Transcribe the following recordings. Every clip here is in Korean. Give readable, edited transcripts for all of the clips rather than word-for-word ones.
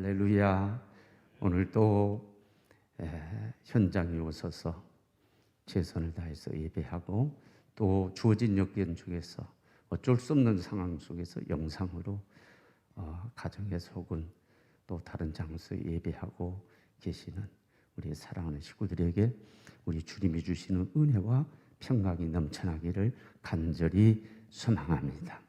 할렐루야. 오늘 또 현장에 오셔서 최선을 다해서 예배하고 또 주어진 여건 중에서 어쩔 수 없는 상황 속에서 영상으로 가정에서 혹은 또 다른 장소에 예배하고 계시는 우리 사랑하는 식구들에게 우리 주님이 주시는 은혜와 평강이 넘쳐나기를 간절히 소망합니다.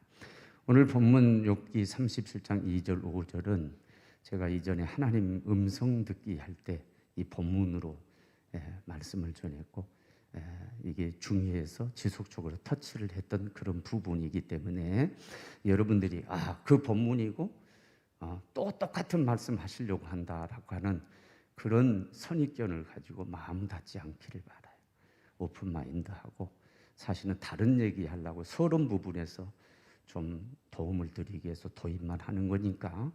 오늘 본문 욥기 37장 2절 5절은 제가 이전에 하나님 음성 듣기 할 때 이 본문으로 말씀을 전했고 이게 중요해서 지속적으로 터치를 했던 그런 부분이기 때문에 여러분들이 그 본문이고 또 똑같은 말씀 하시려고 한다라고 하는 그런 선입견을 가지고 마음 닫지 않기를 바라요. 오픈마인드하고 사실은 다른 얘기 하려고 서론 부분에서 좀 도움을 드리기 위해서 도입만 하는 거니까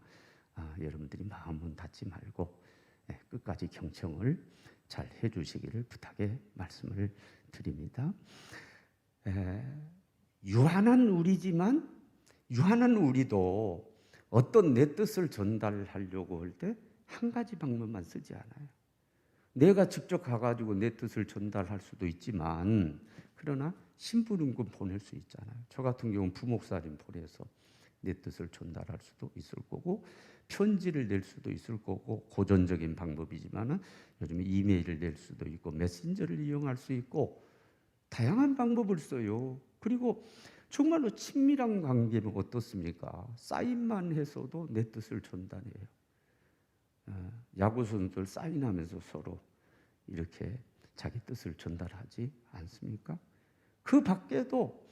여러분들이 마음은 닫지 말고 끝까지 경청을 잘 해주시기를 부탁해 말씀을 드립니다. 유한한 우리지만 유한한 우리도 어떤 내 뜻을 전달하려고 할 때 한 가지 방법만 쓰지 않아요. 내가 직접 가가지고 내 뜻을 전달할 수도 있지만 그러나 신부름꾼 보낼 수 있잖아요. 저 같은 경우는 부목사님 보내서 내 뜻을 전달할 수도 있을 거고 편지를 낼 수도 있을 거고 고전적인 방법이지만 요즘 이메일을 낼 수도 있고 메신저를 이용할 수 있고 다양한 방법을 써요. 그리고 정말로 친밀한 관계는 어떻습니까? 사인만 해서도 내 뜻을 전달해요. 야구 선수들 사인하면서 서로 이렇게 자기 뜻을 전달하지 않습니까? 그 밖에도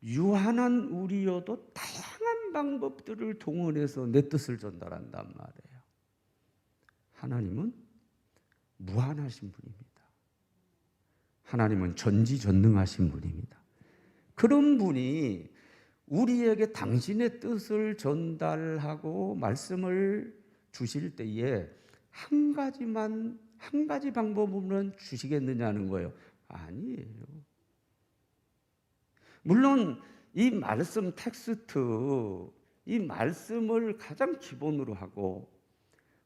유한한 우리여도 다양한 방법들을 동원해서 내 뜻을 전달한단 말이에요. 하나님은 무한하신 분입니다. 하나님은 전지전능하신 분입니다. 그런 분이 우리에게 당신의 뜻을 전달하고 말씀을 주실 때에 한 가지 방법으로는 주시겠느냐는 거예요. 아니에요. 물론 이 말씀 텍스트, 이 말씀을 가장 기본으로 하고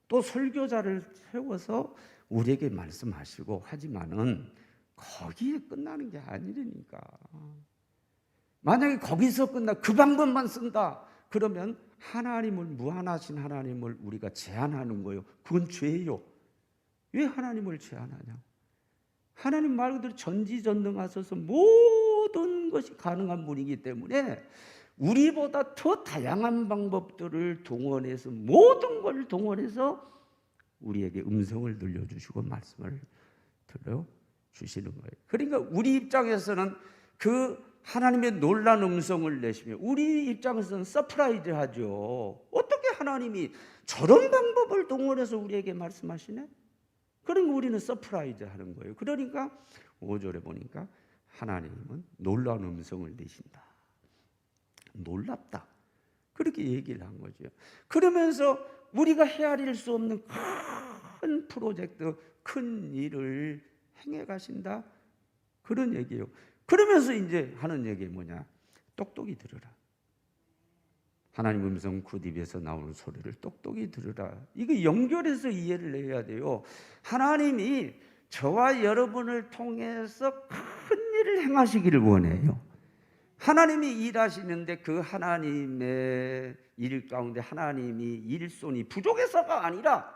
또 설교자를 세워서 우리에게 말씀하시고 하지만은 거기에 끝나는 게 아니라니까. 만약에 거기서 그 방법만 쓴다 그러면 하나님을 무한하신 하나님을 우리가 제한하는 거예요. 그건 죄예요. 왜 하나님을 제한하냐? 하나님 말 그대로 전지전능하셔서 모든 것이 가능한 분이기 때문에 우리보다 더 다양한 방법들을 동원해서 모든 걸 동원해서 우리에게 음성을 들려주시고 말씀을 들려주시는 거예요. 그러니까 우리 입장에서는 그 하나님의 놀라운 음성을 내시며 우리 입장에서는 서프라이즈 하죠. 어떻게 하나님이 저런 방법을 동원해서 우리에게 말씀하시네? 그러니까 우리는 서프라이즈 하는 거예요. 그러니까 5절에 보니까 하나님은 놀라운 음성을 내신다. 놀랍다. 그렇게 얘기를 한 거죠. 그러면서 우리가 헤아릴 수 없는 큰 프로젝트, 큰 일을 행해 가신다. 그런 얘기예요. 그러면서 이제 하는 얘기 뭐냐? 똑똑히 들으라. 하나님 음성 굿 입에서 나오는 소리를 똑똑히 들으라. 이거 연결해서 이해를 해야 돼요. 하나님이 저와 여러분을 통해서 큰 일을 행하시기를 원해요. 하나님이 일하시는데 그 하나님의 일 가운데 하나님이 일손이 부족해서가 아니라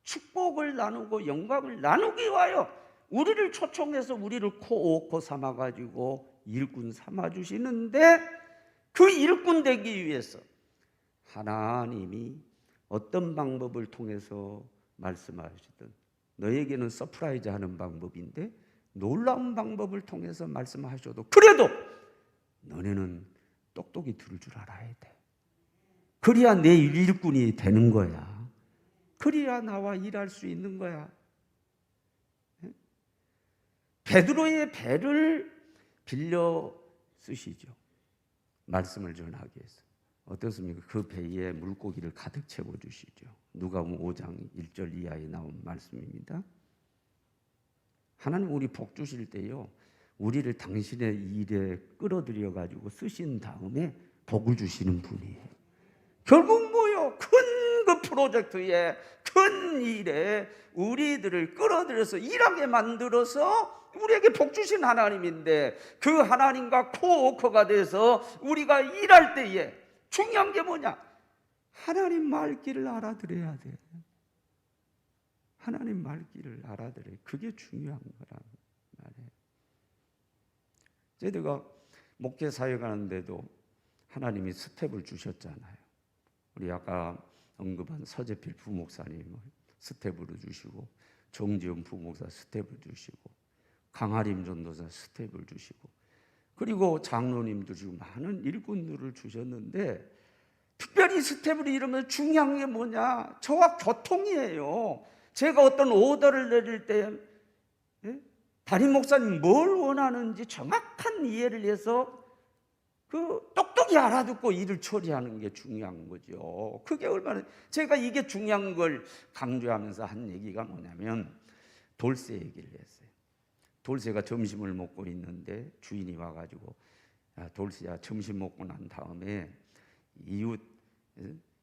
축복을 나누고 영광을 나누기 위하여 우리를 초청해서 우리를 코오코 삼아가지고 일꾼 삼아주시는데 그 일꾼 되기 위해서 하나님이 어떤 방법을 통해서 말씀하시든 너에게는 서프라이즈 하는 방법인데 놀라운 방법을 통해서 말씀하셔도 그래도 너네는 똑똑히 들을 줄 알아야 돼. 그래야 내 일꾼이 되는 거야. 그래야 나와 일할 수 있는 거야. 베드로의 배를 빌려 쓰시죠. 말씀을 전하기 위해서. 어떻습니까? 그 배에 물고기를 가득 채워주시죠. 누가복음 5장 1절 이하에 나온 말씀입니다. 하나님 우리 복 주실 때요. 우리를 당신의 일에 끌어들여 가지고 쓰신 다음에 복을 주시는 분이에요. 결국 뭐요? 큰 그 프로젝트에, 큰 일에 우리들을 끌어들여서 일하게 만들어서 우리에게 복 주신 하나님인데, 그 하나님과 코워커가 돼서 우리가 일할 때에 중요한 게 뭐냐? 하나님 말귀를 알아들어야 돼. 하나님 말귀를 알아들어야, 그게 중요한 거란 말이에요. 저희가 목회 사역하는데도 하나님이 스텝을 주셨잖아요. 우리 아까 언급한 서재필 부목사님을 스텝으로 주시고, 정지훈 부목사 스텝을 주시고, 강하림 전도사 스텝을 주시고, 그리고 장로님도 주시고 많은 일꾼들을 주셨는데, 특별히 스텝을 이루면 중요한 게 뭐냐? 저와 교통이에요. 제가 어떤 오더를 내릴 때 담임 목사님 뭘 원하는지 정확한 이해를 해서 똑똑히 알아듣고 일을 처리하는 게 중요한 거죠. 그게 얼마나, 제가 이게 중요한 걸 강조하면서 한 얘기가 뭐냐면, 돌쇠 얘기를 했어요. 돌쇠가 점심을 먹고 있는데 주인이 와가지고, 돌쇠야, 점심 먹고 난 다음에 이웃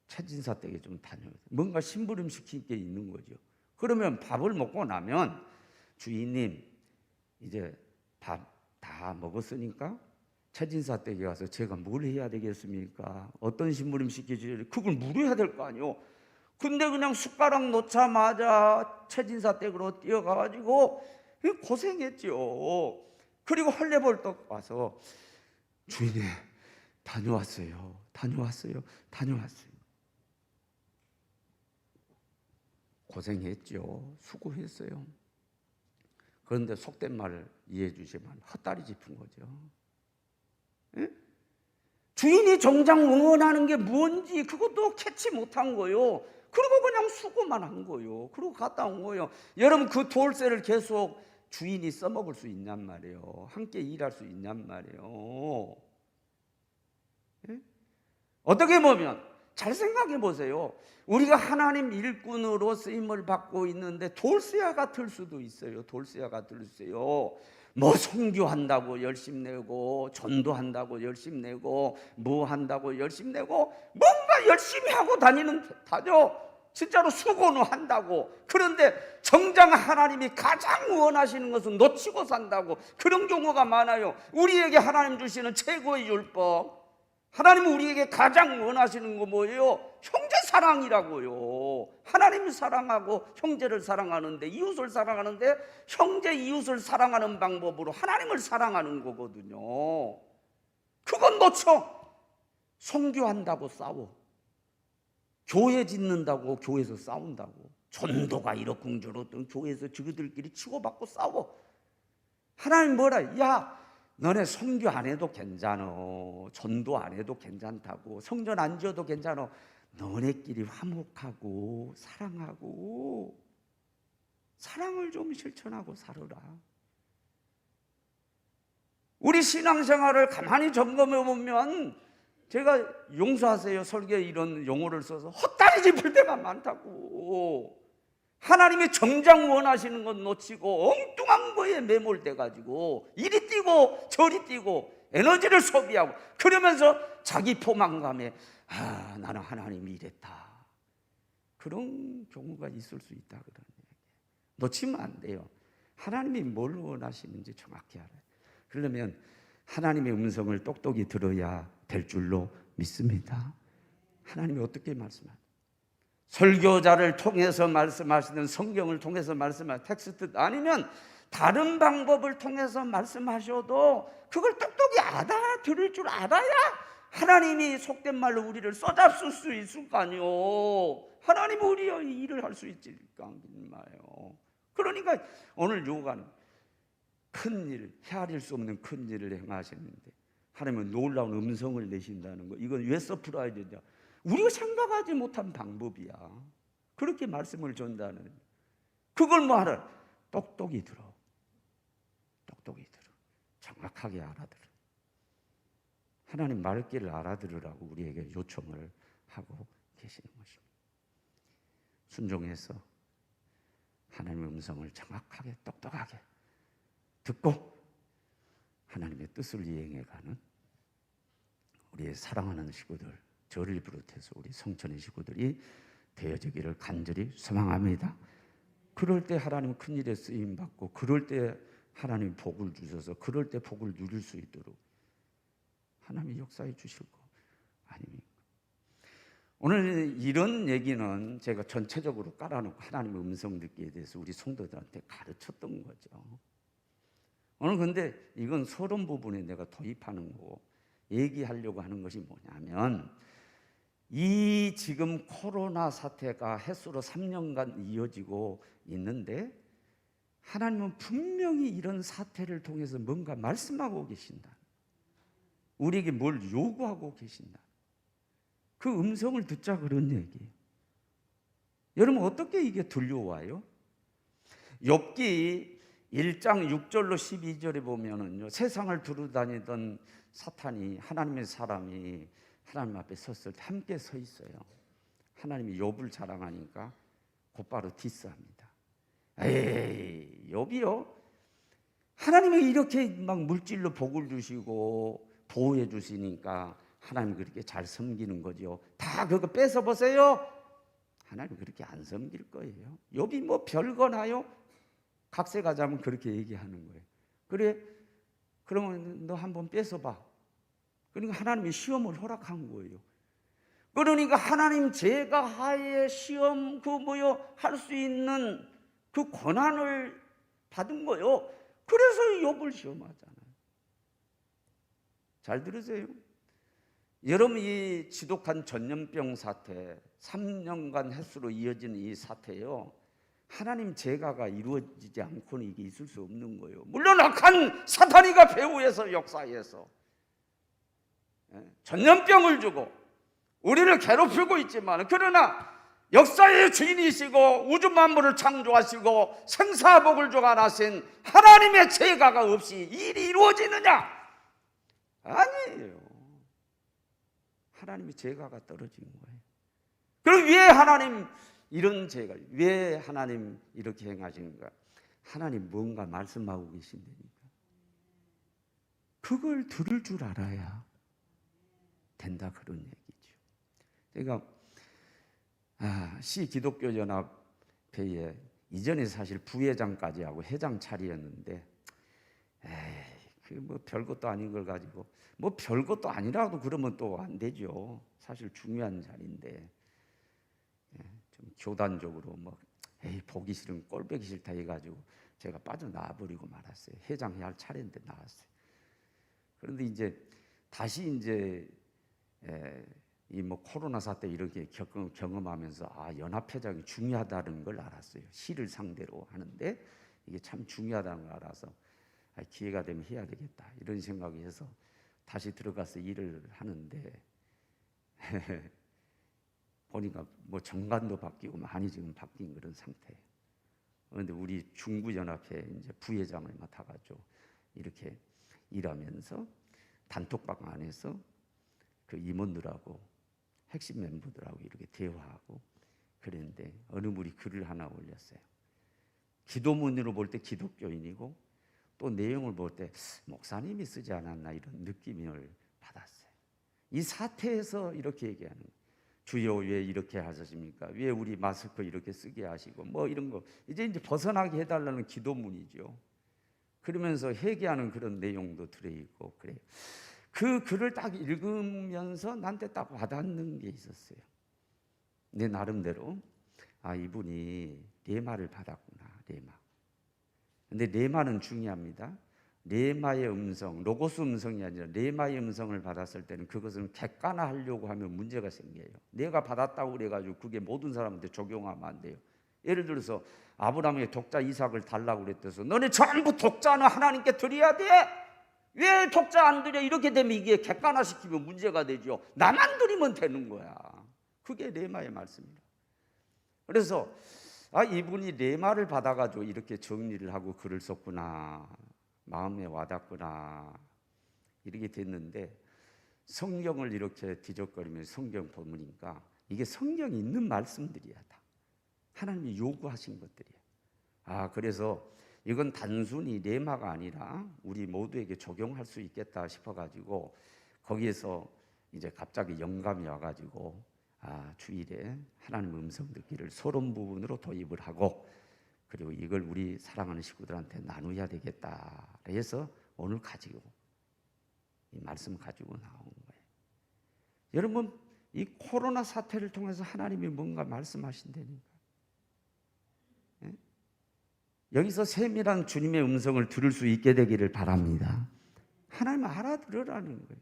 최진사 댁에 좀 다녀요. 뭔가 심부름 시킬 게 있는 거죠. 그러면 밥을 먹고 나면, 주인님 이제 밥 다 먹었으니까 최진사 댁에 가서 제가 뭘 해야 되겠습니까? 어떤 심부름 시키지? 그걸 물어야 될 거 아니요. 근데 그냥 숟가락 놓자마자 최진사 댁으로 뛰어가가지고 고생했죠. 그리고 헐레벌떡 와서, 주인님 다녀왔어요. 고생했죠. 수고했어요. 그런데 속된 말을 이해해 주시면 헛다리 짚은 거죠. 에? 주인이 정작 원하는 게 뭔지 그것도 캐치 못한 거요. 그리고 그냥 수고만 한 거요. 그리고 갔다 온 거요. 여러분, 그 돌쇠를 계속 주인이 써먹을 수 있냔 말이에요. 함께 일할 수 있냔 말이에요. 에? 어떻게 보면 잘 생각해 보세요. 우리가 하나님 일꾼으로 쓰임을 받고 있는데 돌쇠와 같을 수도 있어요. 돌쇠와 같을 수 있어요. 뭐 선교한다고 열심 내고, 전도한다고 열심 내고, 뭐 한다고 열심 내고, 뭔가 열심히 하고 다녀. 진짜로 수고는 한다고. 그런데 정작 하나님이 가장 원하시는 것은 놓치고 산다고. 그런 경우가 많아요. 우리에게 하나님 주시는 최고의 율법, 하나님은 우리에게 가장 원하시는 거 뭐예요? 형제 사랑이라고요. 하나님을 사랑하고 형제를 사랑하는데, 이웃을 사랑하는데, 형제 이웃을 사랑하는 방법으로 하나님을 사랑하는 거거든요. 그건 놓쳐. 선교한다고 싸워. 교회 짓는다고 교회에서 싸운다고. 전도가 이러쿵저러쿵 교회에서 저들끼리 치고받고 싸워. 하나님 뭐라? 야, 너네 선교 안 해도 괜찮어. 전도 안 해도 괜찮다고. 성전 안 지어도 괜찮어. 너네끼리 화목하고 사랑하고, 사랑을 좀 실천하고 살아라. 우리 신앙생활을 가만히 점검해 보면, 제가 용서하세요, 설교에 이런 용어를 써서 헛다리 짚을 때가 많다고. 하나님이 정작 원하시는 건 놓치고 엉뚱한 거에 매몰돼 가지고 이리 뛰고 저리 뛰고 에너지를 소비하고, 그러면서 자기 포만감에 나는 하나님이 이랬다, 그런 경우가 있을 수 있다. 그런 얘기 놓치면 안 돼요. 하나님이 뭘 원하시는지 정확히 알아요. 그러면 하나님의 음성을 똑똑히 들어야 될 줄로 믿습니다. 하나님이 어떻게 말씀하세요? 설교자를 통해서 말씀하시든, 성경을 통해서 말씀하시든, 텍스트 아니면 다른 방법을 통해서 말씀하셔도 그걸 똑똑히 알아들을 줄 알아야 하나님이 속된 말로 우리를 써잡을 수 있을 거 아니요. 하나님 우리의 일을 할 수 있지 말이에요. 그러니까 오늘 요구하는 큰 일, 헤아릴 수 없는 큰 일을 행하시는데 하나님은 놀라운 음성을 내신다는 거, 이건 왜 서프라이즈냐? 우리가 생각하지 못한 방법이야. 그렇게 말씀을 전다는, 그걸 뭐 하라? 똑똑히 들어. 정확하게 알아들어. 하나님 말귀를 알아들으라고 우리에게 요청을 하고 계시는 것입니다. 순종해서 하나님의 음성을 정확하게 똑똑하게 듣고 하나님의 뜻을 이행해가는 우리의 사랑하는 식구들, 저를 비롯해서 우리 성천의 식구들이 되어지기를 간절히 소망합니다. 그럴 때 하나님 큰일에 쓰임 받고, 그럴 때 하나님 복을 주셔서 그럴 때 복을 누릴 수 있도록 하나님이 역사해 주실 거 아닙니까? 오늘 이런 얘기는 제가 전체적으로 깔아놓고 하나님의 음성 듣기에 대해서 우리 성도들한테 가르쳤던 거죠. 오늘 근데 이건 서론 부분에 내가 도입하는 거고 얘기하려고 하는 것이 뭐냐면, 이 지금 코로나 사태가 햇수로 3년간 이어지고 있는데 하나님은 분명히 이런 사태를 통해서 뭔가 말씀하고 계신다. 우리에게 뭘 요구하고 계신다. 그 음성을 듣자 그런 얘기예요. 여러분 어떻게 이게 들려와요? 욥기 1장 6절로 12절에 보면은요, 세상을 두루다니던 사탄이, 하나님의 사람이 하나님 앞에 섰을 때 함께 서 있어요. 하나님이 욥을 자랑하니까 곧바로 디스합니다. 에이, 욥이요, 하나님이 이렇게 막 물질로 복을 주시고 보호해 주시니까 하나님 그렇게 잘 섬기는 거죠. 다 그거 뺏어 보세요. 하나님 그렇게 안 섬길 거예요. 욥이 뭐 별거나요? 각세 가자면 그렇게 얘기하는 거예요. 그래, 그러면 너 한번 뺏어봐. 그러니까 하나님이 시험을 허락한 거예요. 그러니까 하나님 제가 하에 시험 할 수 있는 그 권한을 받은 거예요. 그래서 욥을 시험하잖아요. 잘 들으세요. 여러분, 이 지독한 전염병 사태, 3년간 햇수로 이어지는 이 사태요, 하나님 제가가 이루어지지 않고는 이게 있을 수 없는 거예요. 물론 악한 사탄이가 배후에서 역사해서 전염병을 주고 우리를 괴롭히고 있지만, 그러나 역사의 주인이시고 우주 만물을 창조하시고 생사복을 주관하신 하나님의 제가가 없이 일이 이루어지느냐? 아니에요. 하나님의 제가가 떨어진 거예요. 그럼 왜 하나님 이런 제가, 왜 하나님 이렇게 행하시는가? 하나님 뭔가 말씀하고 계신다니까. 그걸 들을 줄 알아야 된다, 그런 얘기죠. 제가 시기독교연합회에 이전에 사실 부회장까지 하고 회장 차리였는데, 그 뭐 별것도 아닌 걸 가지고, 뭐 별것도 아니라도 그러면 또 안 되죠. 사실 중요한 자리인데, 좀 교단적으로 뭐 보기 싫으면 꼴보기 싫다 해가지고 제가 빠져나와 버리고 말았어요. 회장해야 할 차례인데 나왔어요. 그런데 이제 다시 이제 이 뭐 코로나 사태 이렇게 경험하면서 연합회장이 중요하다는 걸 알았어요. 시를 상대로 하는데 이게 참 중요하다는 걸 알아서 기회가 되면 해야 되겠다, 이런 생각이 해서 다시 들어가서 일을 하는데 보니까 뭐 정관도 바뀌고 많이 지금 바뀐 그런 상태예요. 그런데 우리 중부연합회 이제 부회장을 맡아가지고 이렇게 일하면서 단톡방 안에서 그 임원들하고 핵심 멤버들하고 이렇게 대화하고 그랬는데, 어느 분이 글을 하나 올렸어요. 기도문으로 볼 때 기독교인이고 또 내용을 볼 때 목사님이 쓰지 않았나, 이런 느낌을 받았어요. 이 사태에서 이렇게 얘기하는 거예요. 주여 왜 이렇게 하셨습니까? 왜 우리 마스크 이렇게 쓰게 하시고 뭐 이런 거 이제 벗어나게 해달라는 기도문이죠. 그러면서 회개하는 그런 내용도 들어있고 그래요. 그 글을 딱 읽으면서 나한테 딱 와닿는 게 있었어요. 내 나름대로 이분이 레마를 받았구나, 레마. 근데 레마는 중요합니다. 레마의 음성, 로고스 음성이 아니라 레마의 음성을 받았을 때는 그것은 객관화하려고 하면 문제가 생겨요. 내가 받았다고 그래가지고 그게 모든 사람한테 적용하면 안 돼요. 예를 들어서 아브라함의 독자 이삭을 달라고 그랬대서 너네 전부 독자는 하나님께 드려야 돼. 왜 독자 안 드려? 이렇게 되면 이게 객관화시키면 문제가 되죠. 나만 드리면 되는 거야. 그게 레마의 말씀입니다. 그래서 이분이 레마를 받아가지고 이렇게 정리를 하고 글을 썼구나, 마음에 와닿구나, 이렇게 됐는데, 성경을 이렇게 뒤적거리면서 성경 보니까 이게 성경에 있는 말씀들이야. 다 하나님이 요구하신 것들이야. 그래서 이건 단순히 레마가 아니라 우리 모두에게 적용할 수 있겠다 싶어가지고 거기에서 이제 갑자기 영감이 와가지고 주일에 하나님 음성 듣기를 소론 부분으로 도입을 하고, 그리고 이걸 우리 사랑하는 식구들한테 나누어야 되겠다 해서 오늘 가지고 이 말씀 가지고 나온 거예요. 여러분, 이 코로나 사태를 통해서 하나님이 뭔가 말씀하신다니까. 예? 여기서 세밀한 주님의 음성을 들을 수 있게 되기를 바랍니다. 하나님 알아들으라는 거예요.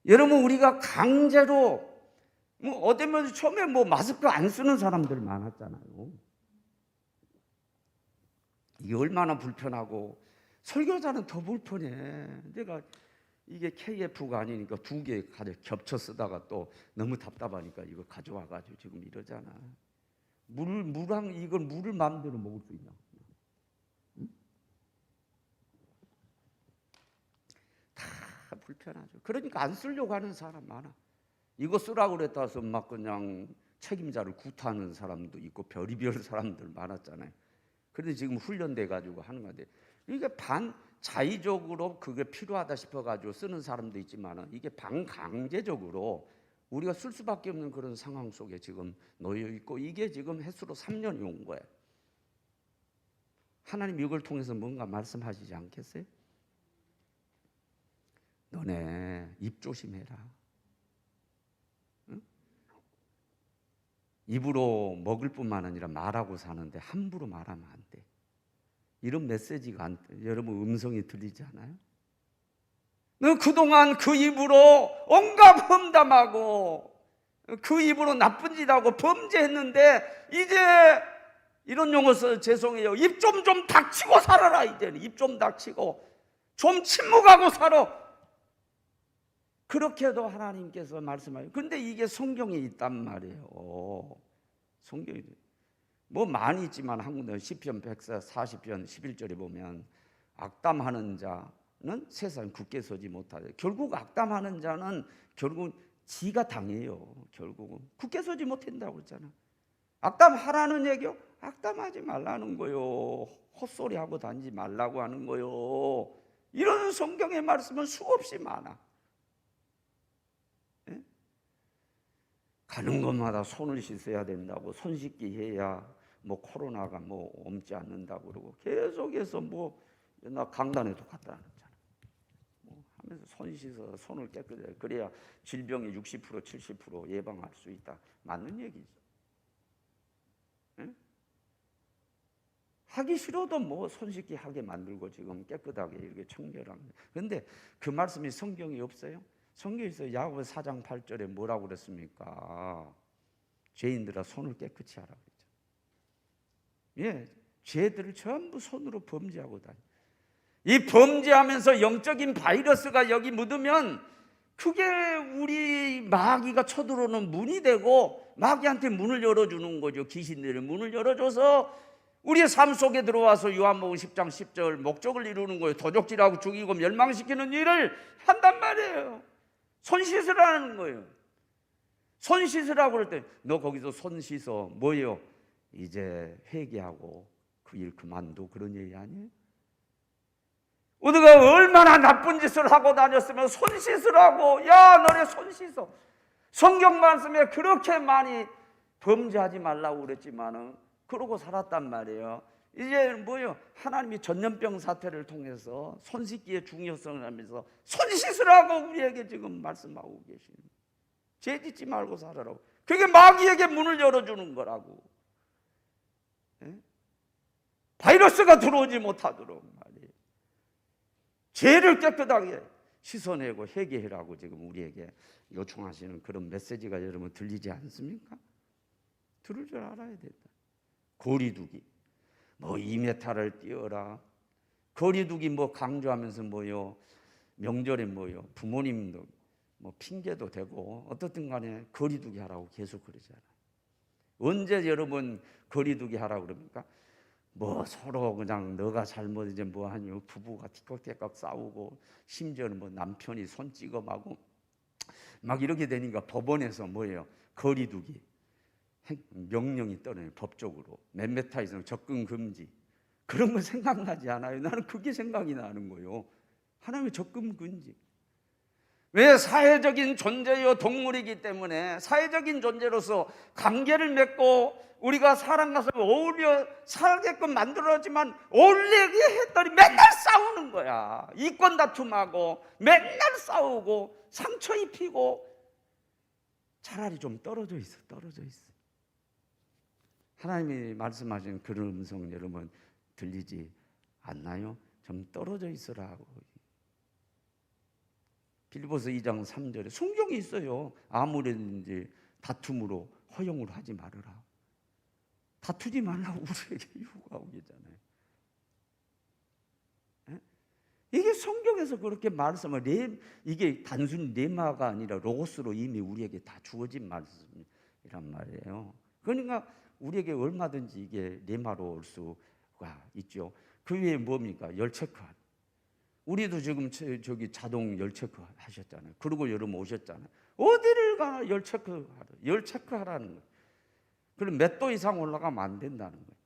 여러분, 우리가 강제로 어쩌면 처음에 마스크 안 쓰는 사람들 많았잖아요. 이게 얼마나 불편하고, 설교자는 더 불편해. 내가 이게 KF가 아니니까 2개 겹쳐 쓰다가 또 너무 답답하니까 이거 가져와가지고 지금 이러잖아. 이걸 물을 마음대로 먹을 수 있나? 응? 다 불편하죠. 그러니까 안 쓰려고 하는 사람 많아. 이거 쓰라고 그랬다 해서 막 그냥 책임자를 구타하는 사람도 있고 별의별 사람들 많았잖아요. 그런데 지금 훈련돼 가지고 하는 건데, 이게 반자의적으로 그게 필요하다 싶어 가지고 쓰는 사람도 있지만, 이게 반강제적으로 우리가 쓸 수밖에 없는 그런 상황 속에 지금 놓여 있고, 이게 지금 횟수로 3년이 온 거예요. 하나님 이걸 통해서 뭔가 말씀하시지 않겠어요? 너네 입 조심해라. 응? 입으로 먹을 뿐만 아니라 말하고 사는데 함부로 말하면 안 돼. 이런 메시지가 여러분 음성이 들리지 않아요? 너 그동안 그 입으로 온갖 험담하고 그 입으로 나쁜 짓 하고 범죄했는데, 이제 이런 용어 써 죄송해요. 입 좀 닥치고 살아라. 이제는 입 좀 닥치고 좀 침묵하고 살아. 그렇게도 하나님께서 말씀하세요. 근데 이게 성경에 있단 말이에요. 성경이 많이 있지만 한국은 시편 140편 11절에 보면 악담하는 자는 세상 굳게 서지 못하되, 결국 악담하는 자는 결국 지가 당해요. 결국은 굳게 서지 못한다고 그랬잖아. 악담하라는 얘기요? 악담하지 말라는 거요. 헛소리하고 다니지 말라고 하는 거요. 이런 성경의 말씀은 수없이 많아. 예? 가는 곳마다 손을 씻어야 된다고, 손 씻기 해야 코로나가 옮지 않는다고 그러고, 계속해서 나 강단에도 갔다 왔잖아. 하면서 손 씻어 손을 깨끗해, 그래야 질병의 60% 70% 예방할 수 있다. 맞는 얘기죠. 예? 하기 싫어도 손 씻기 하게 만들고 지금 깨끗하게 이렇게 청결하게. 그런데 그 말씀이 성경에 없어요? 성경에 있어요. 야고보서 4장 8절에 뭐라고 그랬습니까? 죄인들아 손을 깨끗이 하라고 했죠. 예, 죄들을 전부 손으로 범죄하고 다니. 이 범죄하면서 영적인 바이러스가 여기 묻으면 그게 우리 마귀가 쳐들어오는 문이 되고, 마귀한테 문을 열어주는 거죠. 귀신들의 문을 열어줘서 우리의 삶 속에 들어와서 요한복음 10장 10절 목적을 이루는 거예요. 도적질하고 죽이고 멸망시키는 일을 한단 말이에요. 손 씻으라는 거예요. 손 씻으라고 그럴 때 너 거기서 손 씻어 뭐예요? 이제 회개하고 그 일 그만둬, 그런 얘기 아니에요? 우리가 얼마나 나쁜 짓을 하고 다녔으면 손 씻으라고. 야, 너네 손 씻어. 성경 말씀에 그렇게 많이 범죄하지 말라고 그랬지만은 그러고 살았단 말이에요. 이제 뭐예요? 하나님이 전염병 사태를 통해서 손 씻기의 중요성을 하면서 손 씻으라고 우리에게 지금 말씀하고 계시는 거예요. 죄 짓지 말고 살아라고. 그게 마귀에게 문을 열어주는 거라고. 예? 바이러스가 들어오지 못하도록 말이에요. 죄를 깨끗하게 씻어내고 회개하라고 지금 우리에게 요청하시는 그런 메시지가 여러분 들리지 않습니까? 들을 줄 알아야 된다. 거리두기, 2m를 띄어라. 거리두기 강조하면서 명절에 부모님도 핑계도 되고 어떻든 간에 거리두기 하라고 계속 그러잖아요. 언제 여러분 거리두기 하라고 그럽니까? 서로 그냥 너가 잘못 이제 하니 부부가 티격태격 싸우고, 심지어는 남편이 손 찍어마고 막 이렇게 되니까 법원에서 거리두기 명령이 떠나요. 법적으로 몇 미터 이상 접근 금지. 그런 거 생각나지 않아요? 나는 그게 생각이 나는 거예요. 하나님의 접근 금지. 왜? 사회적인 존재요, 동물이기 때문에 사회적인 존재로서 관계를 맺고 우리가 사람과서 어울려 살게끔 만들어지만 어울리게 했더니 맨날 싸우는 거야. 이권 다툼하고 맨날 싸우고 상처 입히고. 차라리 좀 떨어져 있어. 하나님이 말씀하신 그런 음성 여러분 들리지 않나요? 좀 떨어져 있으라고. 빌립보서 2장 3절에 성경이 있어요. 아무래든지 다툼으로 허용을 하지 말아라. 다투지 말라고 우리에게 요구하고 계잖아요. 이게 성경에서 그렇게 말씀을 이게 단순히 레마가 아니라 로고스로 이미 우리에게 다 주어진 말씀이란 말이에요. 그러니까 우리에게 얼마든지 이게 레마로 올 수가 있죠. 그 외에 뭡니까? 열 체크하라. 우리도 지금 저기 자동 열 체크 하셨잖아요. 그리고 여러분 오셨잖아요. 어디를 가나 열 체크하라는 거예요. 그럼 몇 도 이상 올라가면 안 된다는 거예요.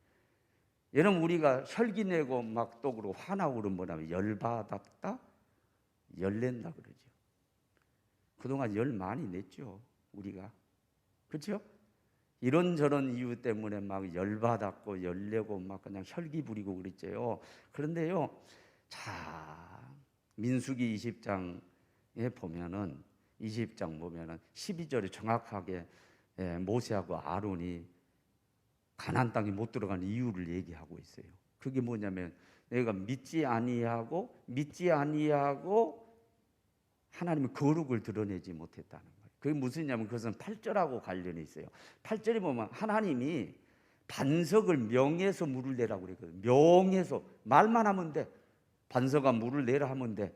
여러분 우리가 혈기 내고 막 또 그러고 화나고 그러면 뭐냐면 열받았다, 열낸다 그러죠. 그동안 열 많이 냈죠 우리가. 그렇죠? 이런저런 이유 때문에 막 열받았고 열내고 막 그냥 혈기 부리고 그랬죠. 그런데요, 자 민수기 20장에 보면은 20장 보면은 12절에 정확하게 모세하고 아론이 가나안 땅에 못 들어가는 이유를 얘기하고 있어요. 그게 뭐냐면 내가 믿지 아니하고 하나님의 거룩을 드러내지 못했다는 거예요. 그게 무슨냐면 그것은 8절하고 관련이 있어요. 8절에 보면 하나님이 반석을 명해서 물을 내라고 그랬거든요. 명해서 말만 하면 돼. 반석아 물을 내라 하면 돼.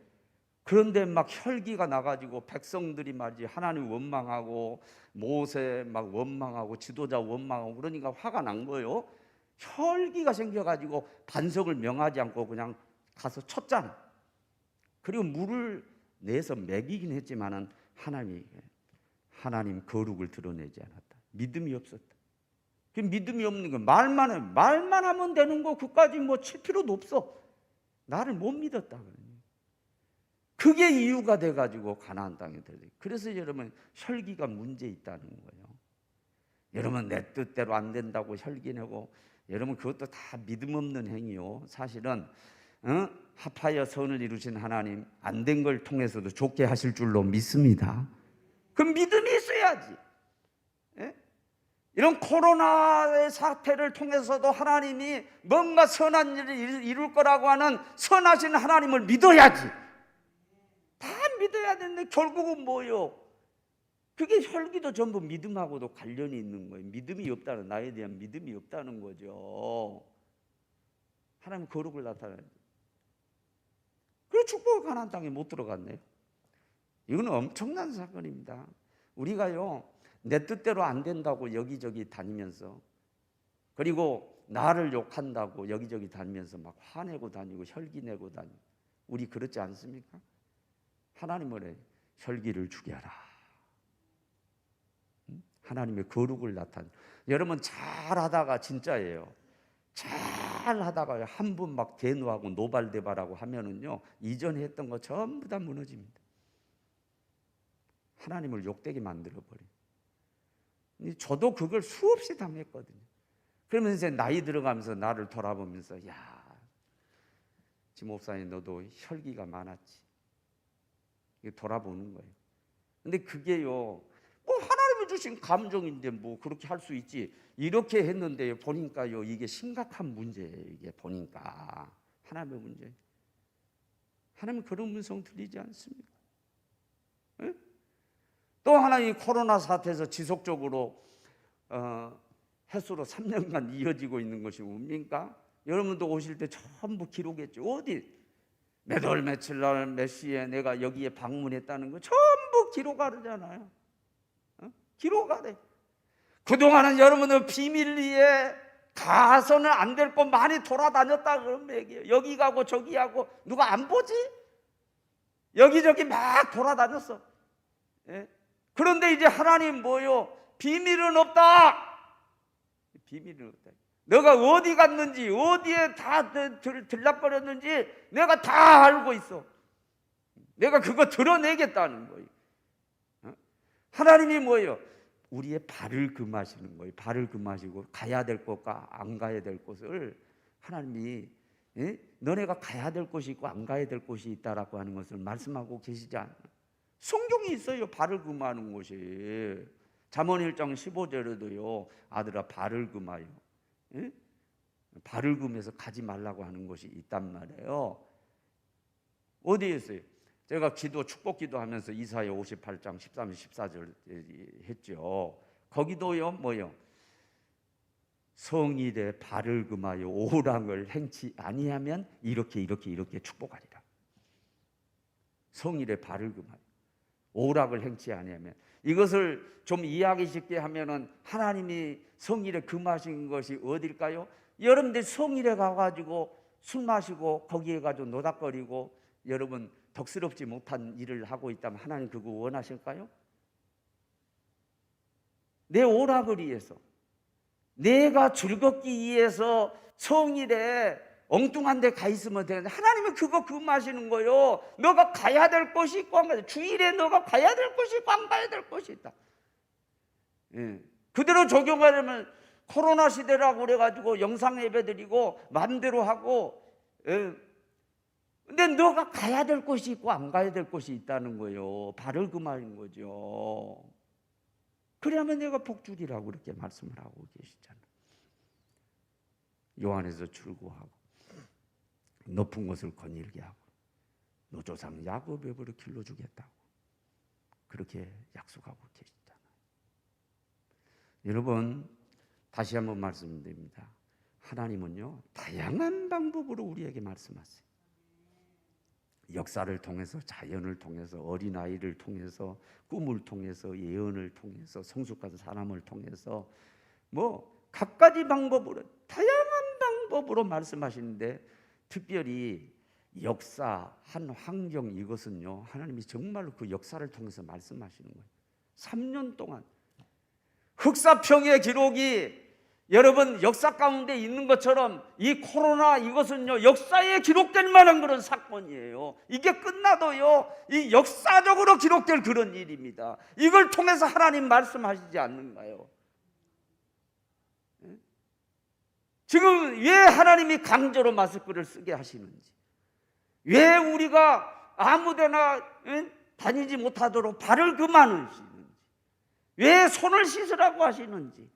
그런데 막 혈기가 나가지고 백성들이 말이지 하나님 원망하고 모세 막 원망하고 지도자 원망하고 그러니까 화가 난 거예요. 혈기가 생겨가지고 반석을 명하지 않고 그냥 가서 쳤잖아. 그리고 물을 내서 먹이긴 했지만은 하나님 거룩을 드러내지 않았다. 믿음이 없었다. 그 믿음이 없는 거 말만 하면 되는 거 그까지 뭐 칠 필요도 없어. 나를 못 믿었다 그러니. 그게 이유가 돼가지고 가나안 땅에 들어요. 그래서 여러분 혈기가 문제 있다는 거예요. 여러분 내 뜻대로 안 된다고 혈기 내고 여러분 그것도 다 믿음 없는 행위요. 사실은 합하여 선을 이루신 하나님 안 된 걸 통해서도 좋게 하실 줄로 믿습니다. 그 믿음이 있어야지. 예? 이런 코로나의 사태를 통해서도 하나님이 뭔가 선한 일을 이룰 거라고 하는 선하신 하나님을 믿어야지. 다 믿어야 되는데 결국은 뭐요? 그게 혈기도 전부 믿음하고도 관련이 있는 거예요. 믿음이 없다는, 나에 대한 믿음이 없다는 거죠. 하나님 거룩을 나타내는. 그래서 축복의 가나안 땅에 못 들어갔네요. 이건 엄청난 사건입니다. 우리가요 내 뜻대로 안 된다고 여기저기 다니면서, 그리고 나를 욕한다고 여기저기 다니면서 막 화내고 다니고 혈기 내고 다니고, 우리 그렇지 않습니까? 하나님을 해 혈기를 죽여라. 하나님의 거룩을 나타내. 여러분 잘하다가 진짜예요. 잘하다가 한 분 막 대노하고 노발대발하고 하면은요 이전에 했던 거 전부 다 무너집니다. 하나님을 욕되게 만들어 버려. 저도 그걸 수없이 당했거든요. 그러면서 이제 나이 들어가면서 나를 돌아보면서 야, 지 목사님 너도 혈기가 많았지. 돌아보는 거예요. 근데 그게요, 뭐 하나님이 주신 감정인데 뭐 그렇게 할 수 있지. 이렇게 했는데 보니까요 이게 심각한 문제예요. 이게 보니까 하나님의 문제. 하나님 그런 음성 들리지 않습니까? 네? 또 하나님 코로나 사태에서 지속적으로 횟수로 3년간 이어지고 있는 것이 뭡니까? 여러분도 오실 때 전부 기록했죠. 어디? 몇 월 며칠 날 몇 시에 내가 여기에 방문했다는 거 전부 기록하잖아요. 기록하래. 그동안은 여러분은 비밀리에 가서는 안 될 거 많이 돌아다녔다 그런 얘기예요. 여기 가고 저기 가고 누가 안 보지? 여기저기 막 돌아다녔어. 예? 그런데 이제 하나님 뭐요? 비밀은 없다. 비밀은 없다. 너가 어디 갔는지 어디에 다 들락거렸는지 내가 다 알고 있어. 내가 그거 드러내겠다는 거예요. 하나님이 뭐예요? 우리의 발을 금하시는 거예요. 발을 금하시고 가야 될 곳과 안 가야 될 곳을 하나님이, 예? 너네가 가야 될 곳이 있고 안 가야 될 곳이 있다라고 하는 것을 말씀하고 계시지 않나요? 성경이 있어요. 발을 금하는 곳이. 잠언 1장 15절에도요. 아들아 발을 금하여, 예? 발을 금해서 가지 말라고 하는 곳이 있단 말이에요. 어디에 있어요? 제가 축복 기도하면서 이사야 58장 13, 14절 했죠. 거기도요, 뭐요? 성일에 발을 금하여 오랑을 행치 아니하면 이렇게 축복하리라. 성일에 발을 금하여 오락을 행치 아니하면, 이것을 좀 이해하기 쉽게 하면은 하나님이 성일에 금하신 것이 어딜까요? 여러분들 성일에 가가지고 술 마시고 거기에 가지고 노닥거리고 여러분 덕스럽지 못한 일을 하고 있다면 하나님 그거 원하실까요? 내 오락을 위해서, 내가 즐겁기 위해서 성일에 엉뚱한 데 가 있으면 되는데 하나님은 그거 금하시는 거요. 너가 가야 될 곳이 있고 안 가야 될, 주일에 너가 가야 될 곳이 있고 안 가야 될 곳이 있다. 예. 그대로 적용하려면 코로나 시대라고 그래가지고 영상 예배 드리고 마음대로 하고, 예. 근데 너가 가야 될 곳이 있고 안 가야 될 곳이 있다는 거예요. 발을 금하는 거죠. 그래야만 내가 복주리라고 그렇게 말씀을 하고 계시잖아요. 요한에서 출고하고 높은 곳을 거닐게 하고 노조상 야곱의 법으로 길러주겠다고 그렇게 약속하고 계시잖아요. 여러분 다시 한번 말씀드립니다. 하나님은요 다양한 방법으로 우리에게 말씀하세요. 역사를 통해서, 자연을 통해서, 어린아이를 통해서, 꿈을 통해서, 예언을 통해서, 성숙한 사람을 통해서 뭐 갖가지 방법으로, 다양한 방법으로 말씀하시는데 특별히 역사, 한 환경, 이것은요 하나님이 정말로 그 역사를 통해서 말씀하시는 거예요. 3년 동안 흑사평의 기록이 여러분 역사 가운데 있는 것처럼 이 코로나 이것은요 역사에 기록될 만한 그런 사건이에요. 이게 끝나도요 이 역사적으로 기록될 그런 일입니다. 이걸 통해서 하나님 말씀하시지 않는가요? 지금 왜 하나님이 강제로 마스크를 쓰게 하시는지, 왜 우리가 아무데나 다니지 못하도록 발을 금하시는지, 왜 손을 씻으라고 하시는지,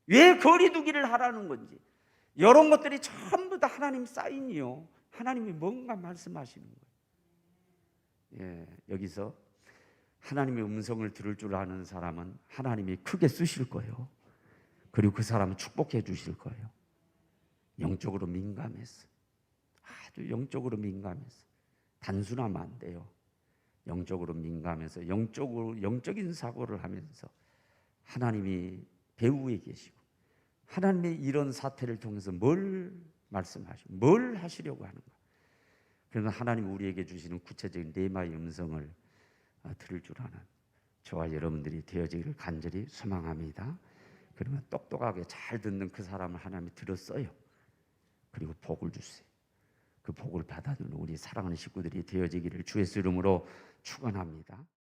왜 거리두기를 하라는 건지, 이런 것들이 전부 다 하나님 사인이요. 하나님이 뭔가 말씀하시는 거예요. 예, 여기서 하나님의 음성을 들을 줄 아는 사람은 하나님이 크게 쓰실 거예요. 그리고 그 사람은 축복해 주실 거예요. 영적으로 민감해서, 아주 영적으로 민감해서, 단순하면 안 돼요. 영적으로 민감해서 영적인 사고를 하면서 하나님이 배후에 계시고 하나님의 이런 사태를 통해서 뭘 말씀하시고 뭘 하시려고 하는가. 그러면 하나님 우리에게 주시는 구체적인 레마의 음성을 들을 줄 아는 저와 여러분들이 되어지기를 간절히 소망합니다. 그러면 똑똑하게 잘 듣는 그 사람을 하나님이 들었어요. 그리고 복을 주세요. 그 복을 받아들이는 우리 사랑하는 식구들이 되어지기를 주의 이름으로 축원합니다.